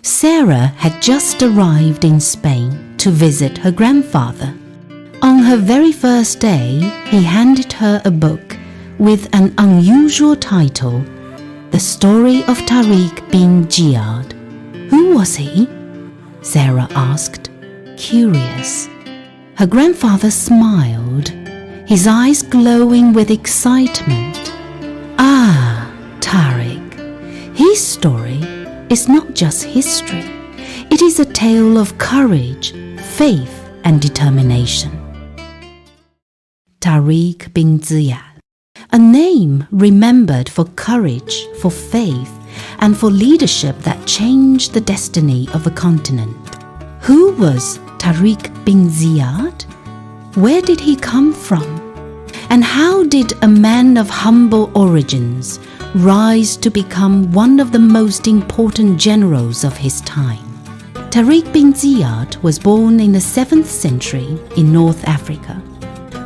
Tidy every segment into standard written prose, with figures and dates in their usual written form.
Sarah had just arrived in Spain to visit her grandfather. On her very first day, he handed her a book with an unusual title, The Story of Tariq bin Ziyad. Who was he? Sarah asked, curious. Her grandfather smiled, his eyes glowing with excitement. Ah, Tariq. His story is not just history. It is a tale of courage, faith, and determination. Tariq bin Ziyad, a name remembered for courage, for faith, and for leadership that changed the destiny of a continent. Who was Tariq bin Ziyad? Where did he come from? And how did a man of humble origins rise to become one of the most important generals of his time? Tariq bin Ziyad was born in the 7th century in North Africa.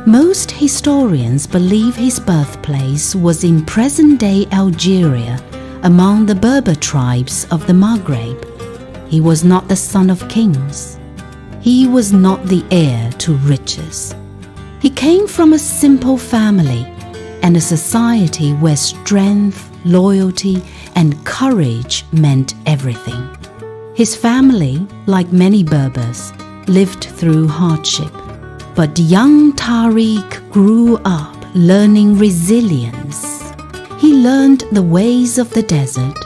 Most historians believe his birthplace was in present-day Algeria, among the Berber tribes of the Maghreb. He was not the son of kings. He was not the heir to riches. He came from a simple family and a society where strength, loyalty, and courage meant everything. His family, like many Berbers, lived through hardship. But young Tariq grew up learning resilience. He learned the ways of the desert,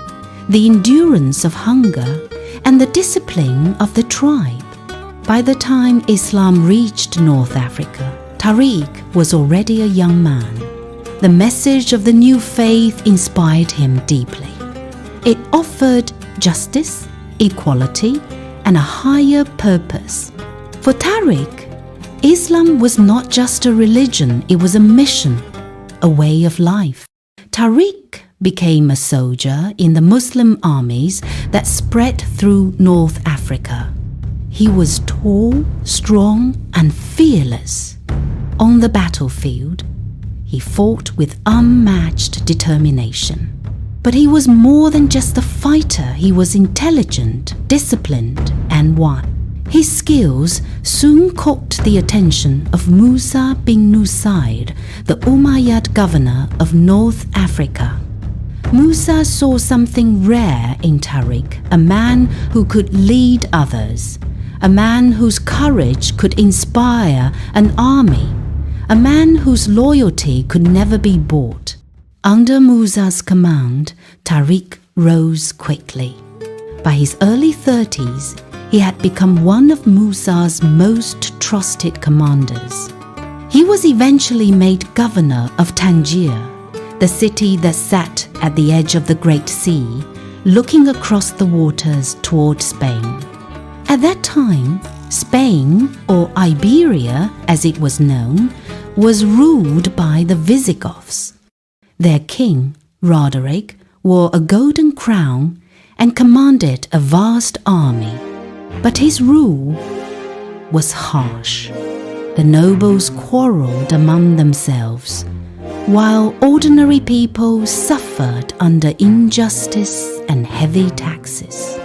the endurance of hunger, and the discipline of the tribe. By the time Islam reached North Africa, Tariq was already a young man. The message of the new faith inspired him deeply. It offered justice, equality, and a higher purpose. For Tariq, Islam was not just a religion, it was a mission, a way of life. Tariq became a soldier in the Muslim armies that spread through North Africa. He was tall, strong, and fearless. On the battlefield, he fought with unmatched determination. But he was more than just a fighter. He was intelligent, disciplined, and wise. His skills soon caught the attention of Musa bin Nusayr, the Umayyad governor of North Africa. Musa saw something rare in Tariq, a man who could lead others, a man whose courage could inspire an army, a man whose loyalty could never be bought. Under Musa's command, Tariq rose quickly. By his early 30s, he had become one of Musa's most trusted commanders. He was eventually made governor of Tangier, the city that sat at the edge of the Great Sea, looking across the waters toward Spain. At that time, Spain, or Iberia as it was known, was ruled by the Visigoths. Their king, Roderic, wore a golden crown and commanded a vast army. But his rule was harsh. The nobles quarreled among themselves, while ordinary people suffered under injustice and heavy taxes.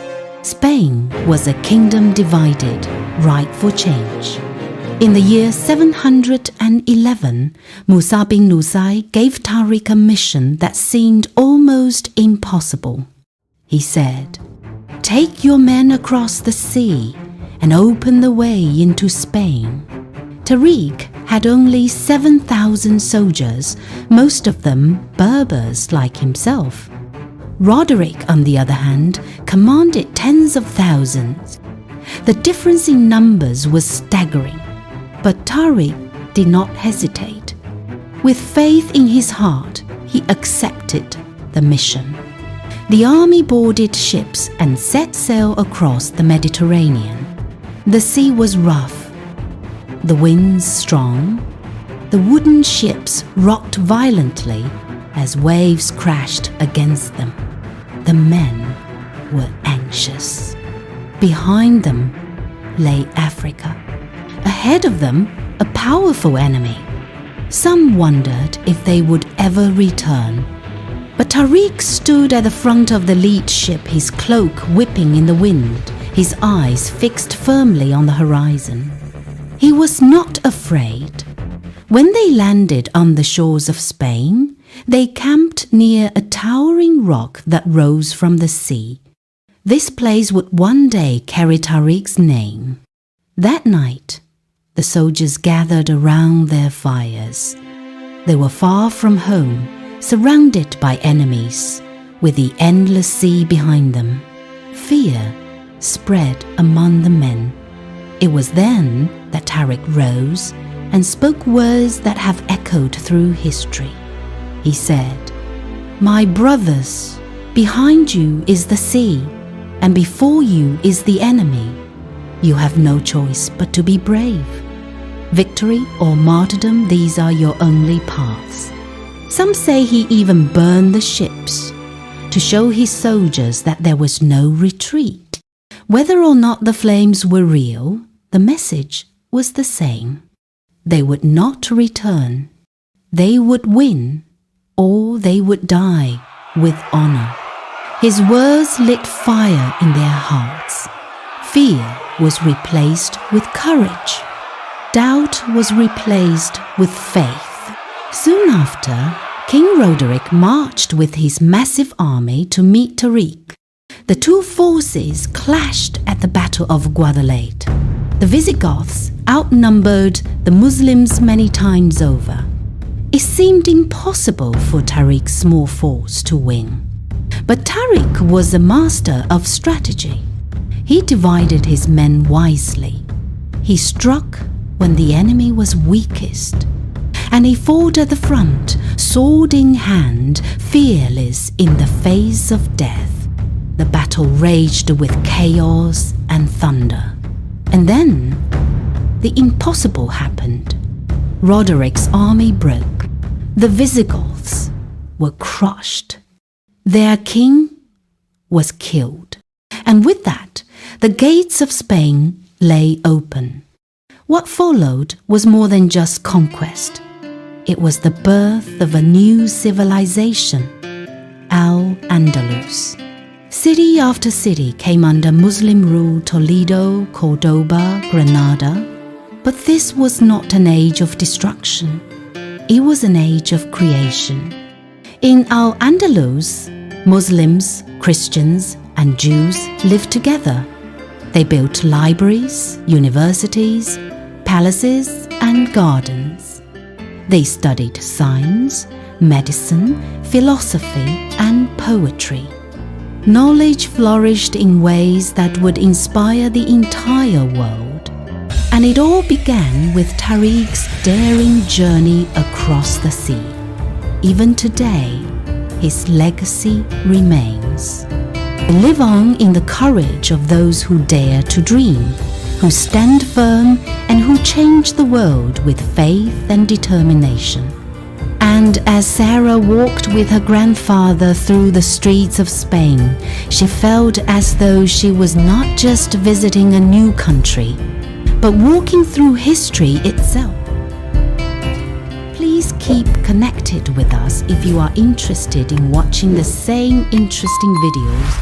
Spain was a kingdom divided, ripe for change. In the year 711, Musa bin Nusayr gave Tariq a mission that seemed almost impossible. He said, "Take your men across the sea and open the way into Spain." Tariq had only 7,000 soldiers, most of them Berbers like himself. Roderic, on the other hand, commanded tens of thousands. The difference in numbers was staggering, but Tariq did not hesitate. With faith in his heart, he accepted the mission. The army boarded ships and set sail across the Mediterranean. The sea was rough, the winds strong. The wooden ships rocked violently as waves crashed against them. The men were anxious. Behind them lay Africa. Ahead of them, a powerful enemy. Some wondered if they would ever return. But Tariq stood at the front of the lead ship, his cloak whipping in the wind, his eyes fixed firmly on the horizon. He was not afraid. When they landed on the shores of Spain, they camped near a towering rock that rose from the sea. This place would one day carry Tariq's name. That night, the soldiers gathered around their fires. They were far from home, surrounded by enemies, with the endless sea behind them. Fear spread among the men. It was then that Tariq rose and spoke words that have echoed through history. He said, "My brothers, behind you is the sea, and before you is the enemy. You have no choice but to be brave. Victory or martyrdom, these are your only paths." Some say he even burned the ships to show his soldiers that there was no retreat. Whether or not the flames were real, the message was the same. They would not return. They would win, or they would die with honor. His words lit fire in their hearts. Fear was replaced with courage. Doubt was replaced with faith. Soon after, King Roderic marched with his massive army to meet Tariq. The two forces clashed at the Battle of Guadalete. The Visigoths outnumbered the Muslims many times over. It seemed impossible for Tariq's small force to win. But Tariq was a master of strategy. He divided his men wisely. He struck when the enemy was weakest, and he fought at the front, sword in hand, fearless in the face of death. The battle raged with chaos and thunder. And then, the impossible happened. Roderic's army broke. The Visigoths were crushed. Their king was killed. And with that, the gates of Spain lay open. What followed was more than just conquest. It was the birth of a new civilization, Al-Andalus. City after city came under Muslim rule: Toledo, Cordoba, Granada. But this was not an age of destruction. It was an age of creation. In Al-Andalus, Muslims, Christians, and Jews lived together. They built libraries, universities, palaces, and gardens. They studied science, medicine, philosophy, and poetry. Knowledge flourished in ways that would inspire the entire world. And it all began with Tariq's daring journey across the sea. Even today, his legacy remains. Live on in the courage of those who dare to dream, who stand firm, and who change the world with faith and determination. And as Sarah walked with her grandfather through the streets of Spain, she felt as though she was not just visiting a new country, but walking through history itself. Please keep connected with us if you are interested in watching the same interesting videos